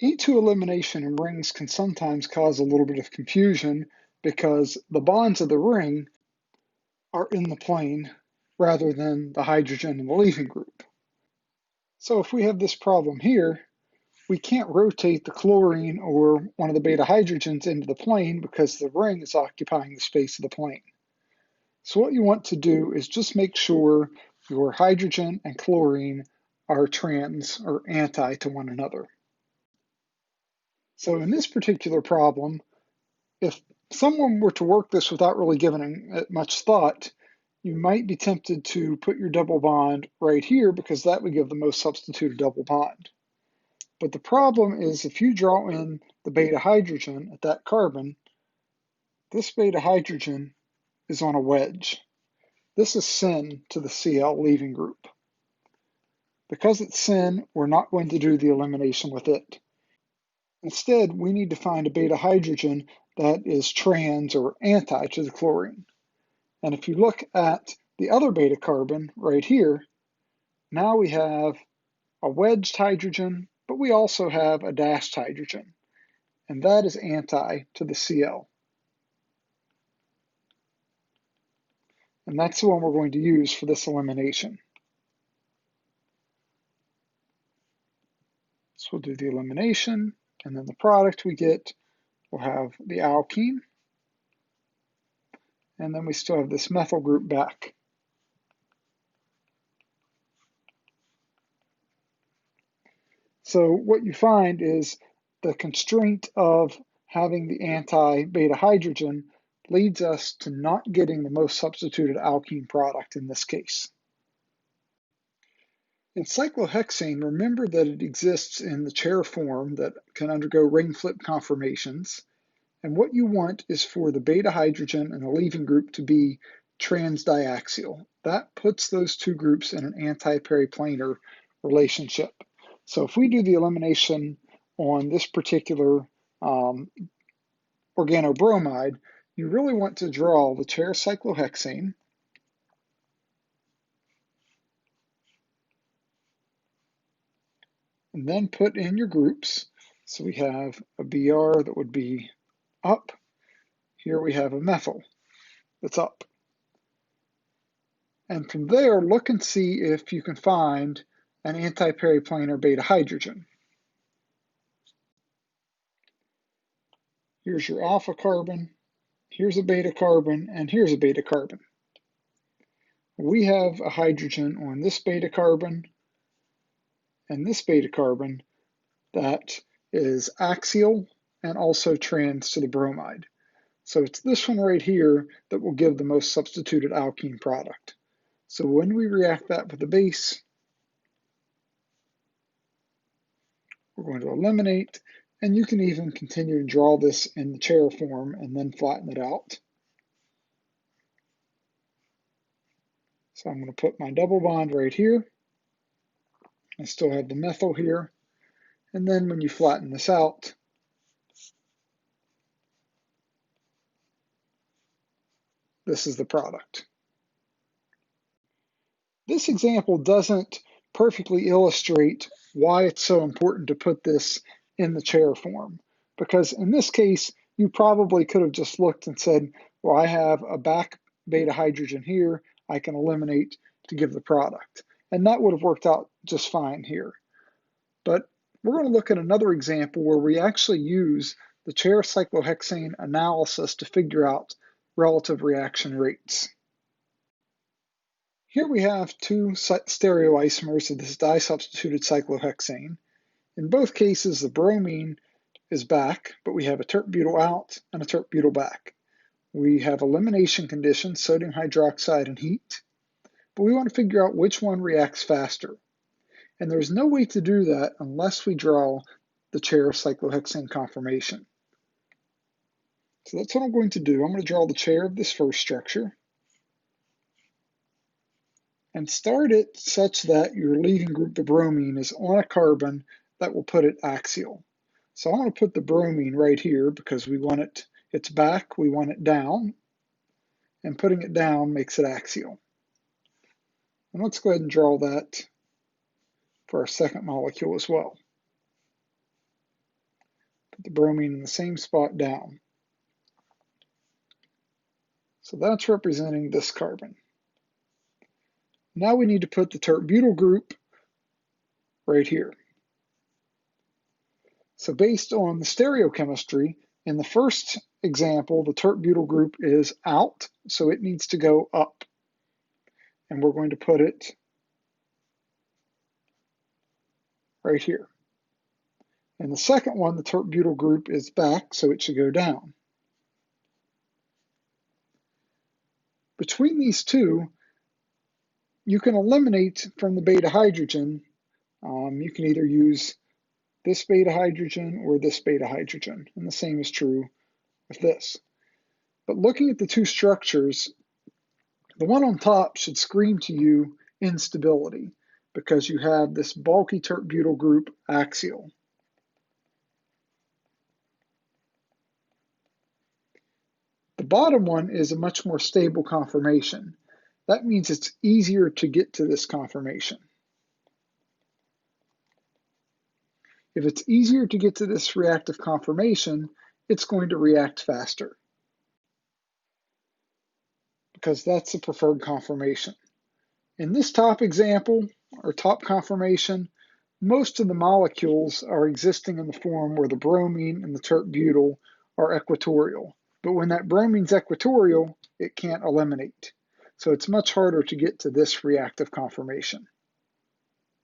E2 elimination in rings can sometimes cause a little bit of confusion because the bonds of the ring are in the plane rather than the hydrogen in the leaving group. So if we have this problem here, we can't rotate the chlorine or one of the beta hydrogens into the plane because the ring is occupying the space of the plane. So what you want to do is just make sure your hydrogen and chlorine are trans or anti to one another. So in this particular problem, if someone were to work this without really giving it much thought, you might be tempted to put your double bond right here because that would give the most substituted double bond. But the problem is if you draw in the beta hydrogen at that carbon, this beta hydrogen is on a wedge. This is syn to the Cl leaving group. Because it's syn, we're not going to do the elimination with it. Instead, we need to find a beta hydrogen that is trans or anti to the chlorine. And if you look at the other beta carbon right here, now we have a wedged hydrogen, but we also have a dashed hydrogen, and that is anti to the Cl. And that's the one we're going to use for this elimination. So we'll do the elimination, and then the product we get will have the alkene, and then we still have this methyl group back. So what you find is the constraint of having the anti-beta hydrogen leads us to not getting the most substituted alkene product in this case. In cyclohexane, remember that it exists in the chair form that can undergo ring flip conformations. And what you want is for the beta hydrogen and the leaving group to be transdiaxial. That puts those two groups in an anti-periplanar relationship. So if we do the elimination on this particular organobromide, you really want to draw the chair cyclohexane, and then put in your groups. So we have a Br that would be up. Here we have a methyl that's up. And from there, look and see if you can find an anti-periplanar beta hydrogen. Here's your alpha carbon, here's a beta carbon, and here's a beta carbon. We have a hydrogen on this beta carbon and this beta carbon that is axial and also trans to the bromide. So it's this one right here that will give the most substituted alkene product. So when we react that with the base, we're going to eliminate, and you can even continue to draw this in the chair form and then flatten it out. So I'm going to put my double bond right here. I still have the methyl here. And then when you flatten this out, this is the product. This example doesn't perfectly illustrate why it's so important to put this in the chair form, because in this case, you probably could have just looked and said, well, I have a back beta hydrogen here, I can eliminate to give the product. And that would have worked out just fine here. But we're going to look at another example where we actually use the chair cyclohexane analysis to figure out relative reaction rates. Here we have two stereoisomers of this disubstituted cyclohexane. In both cases, the bromine is back, but we have a tert-butyl out and a tert-butyl back. We have elimination conditions, sodium hydroxide and heat, but we want to figure out which one reacts faster. And there's no way to do that unless we draw the chair cyclohexane conformation. So that's what I'm going to do. I'm going to draw the chair of this first structure and start it such that your leaving group, the bromine, is on a carbon that will put it axial. So I'm going to put the bromine right here because we want it, it's back, we want it down, and putting it down makes it axial. And let's go ahead and draw that for our second molecule as well. the bromine in the same spot down. So that's representing this carbon. Now we need to put the tert-butyl group right here. So based on the stereochemistry, in the first example, the tert-butyl group is out, so it needs to go up. And we're going to put it right here. In the second one, the tert-butyl group is back, so it should go down. Between these two, you can eliminate from the beta hydrogen. You can either use this beta hydrogen or this beta hydrogen, and the same is true with this. But looking at the two structures, the one on top should scream to you instability because you have this bulky tert-butyl group axial. The bottom one is a much more stable conformation. That means it's easier to get to this conformation. If it's easier to get to this reactive conformation, it's going to react faster because that's the preferred conformation. In this top example, or top conformation, most of the molecules are existing in the form where the bromine and the tert-butyl are equatorial. But when that bromine's equatorial, it can't eliminate. So it's much harder to get to this reactive conformation.